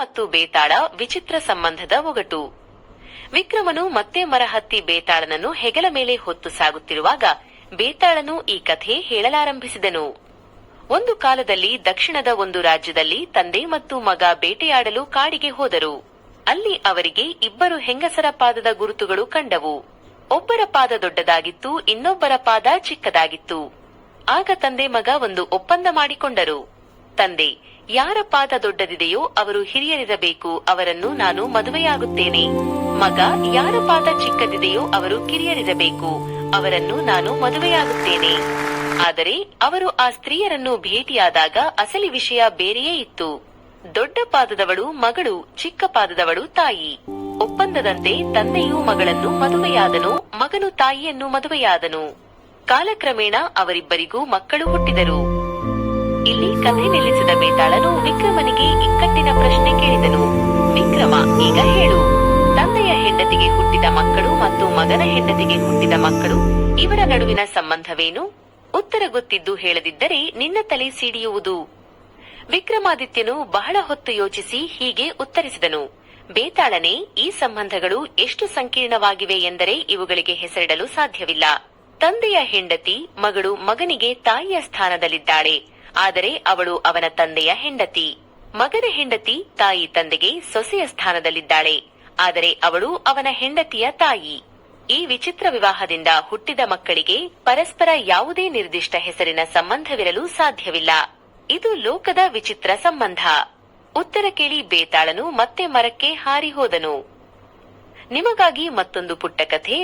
ಮತ್ತು ಬೇತಾಳ ವಿಚಿತ್ರ ಸಂಬಂಧದ ಒಗಟು. ವಿಕ್ರಮನು ಮತ್ತೆ ಮರ ಹತ್ತಿ ಬೇತಾಳನನ್ನು ಹೆಗಲ ಮೇಲೆ ಹೊತ್ತು ಸಾಗುತ್ತಿರುವಾಗ ಬೇತಾಳನು ಈ ಕಥೆ ಹೇಳಲಾರಂಭಿಸಿದನು. ಒಂದು ಕಾಲದಲ್ಲಿ ದಕ್ಷಿಣದ ಒಂದು ರಾಜ್ಯದಲ್ಲಿ ತಂದೆ ಮತ್ತು ಮಗ ಬೇಟೆಯಾಡಲು ಕಾಡಿಗೆ ಹೋದರು. ಅಲ್ಲಿ ಅವರಿಗೆ ಇಬ್ಬರು ಹೆಂಗಸರ ಪಾದದ ಗುರುತುಗಳು ಕಂಡವು. ಒಬ್ಬರ ಪಾದ ದೊಡ್ಡದಾಗಿತ್ತು, ಇನ್ನೊಬ್ಬರ ಪಾದ ಚಿಕ್ಕದಾಗಿತ್ತು. ಆಗ ತಂದೆ ಮಗ ಒಂದು ಒಪ್ಪಂದ ಮಾಡಿಕೊಂಡರು. ತಂದೆ, ಯಾರ ಪಾದ ದೊಡ್ಡದಿದೆಯೋ ಅವರು ಹಿರಿಯರಿರಬೇಕು, ಅವರನ್ನು ನಾನು ಮದುವೆಯಾಗುತ್ತೇನೆ. ಮಗ, ಯಾರ ಪಾದ ಚಿಕ್ಕದಿದೆಯೋ ಅವರು ಕಿರಿಯರಿರಬೇಕು, ಅವರನ್ನು ನಾನು ಮದುವೆಯಾಗುತ್ತೇನೆ. ಆದರೆ ಅವರು ಆ ಸ್ತ್ರೀಯರನ್ನು ಭೇಟಿಯಾದಾಗ ಅಸಲಿ ವಿಷಯ ಬೇರೆಯೇ ಇತ್ತು. ದೊಡ್ಡ ಪಾದದವಳು ಮಗಳು, ಚಿಕ್ಕ ಪಾದದವಳು ತಾಯಿ. ಒಪ್ಪಂದದಂತೆ ತಂದೆಯು ಮಗಳನ್ನು ಮದುವೆಯಾದನು, ಮಗನು ತಾಯಿಯನ್ನು ಮದುವೆಯಾದನು. ಕಾಲಕ್ರಮೇಣ ಅವರಿಬ್ಬರಿಗೂ ಮಕ್ಕಳು ಹುಟ್ಟಿದರು. ಇಲ್ಲಿ ಕಥೆ ನಿಲ್ಲಿಸಿದ ಬೇತಾಳನು ವಿಕ್ರಮನಿಗೆ ಇಕ್ಕಟ್ಟಿನ ಪ್ರಶ್ನೆ ಕೇಳಿದನು. ವಿಕ್ರಮ, ಈಗ ಹೇಳು, ತಂದೆಯ ಹೆಂಡತಿಗೆ ಹುಟ್ಟಿದ ಮಕ್ಕಳು ಮತ್ತು ಮಗನ ಹೆಂಡತಿಗೆ ಹುಟ್ಟಿದ ಮಕ್ಕಳು, ಇವರ ನಡುವಿನ ಸಂಬಂಧವೇನು? ಉತ್ತರ ಗೊತ್ತಿದ್ದು ಹೇಳದಿದ್ದರೆ ನಿನ್ನ ತಲೆ ಸಿಡಿಯುವುದು. ವಿಕ್ರಮಾದಿತ್ಯನು ಬಹಳ ಹೊತ್ತು ಯೋಚಿಸಿ ಹೀಗೆ ಉತ್ತರಿಸಿದನು. ಬೇತಾಳನೇ, ಈ ಸಂಬಂಧಗಳು ಎಷ್ಟು ಸಂಕೀರ್ಣವಾಗಿವೆ ಎಂದರೆ ಇವುಗಳಿಗೆ ಹೆಸರಿಡಲು ಸಾಧ್ಯವಿಲ್ಲ. ತಂದೆಯ ಹೆಂಡತಿ ಮಗಳು ಮಗನಿಗೆ ತಾಯಿಯ ಸ್ಥಾನದಲ್ಲಿದ್ದಾಳೆ, ಆದರೆ ಅವಳು ಅವನ ತಂದೆಯ ಹೆಂಡತಿ. ಮಗನ ಹೆಂಡತಿ ತಾಯಿ ತಂದೆಗೆ ಸೊಸೆಯ ಸ್ಥಾನದಲ್ಲಿದ್ದಾಳೆ, ಆದರೆ ಅವಳು ಅವನ ಹೆಂಡತಿಯ ತಾಯಿ. ಈ ವಿಚಿತ್ರ ವಿವಾಹದಿಂದ ಹುಟ್ಟಿದ ಮಕ್ಕಳಿಗೆ ಪರಸ್ಪರ ಯಾವುದೇ ನಿರ್ದಿಷ್ಟ ಹೆಸರಿನ ಸಂಬಂಧವಿರಲು ಸಾಧ್ಯವಿಲ್ಲ. ಇದು ಲೋಕದ ವಿಚಿತ್ರ ಸಂಬಂಧ. ಉತ್ತರ ಕೇಳಿ ಬೇತಾಳನು ಮತ್ತೆ ಮರಕ್ಕೆ ಹಾರಿ ಹೋದನು. ನಿಮಗಾಗಿ ಮತ್ತೊಂದು ಪುಟ್ಟ ಕಥೆ.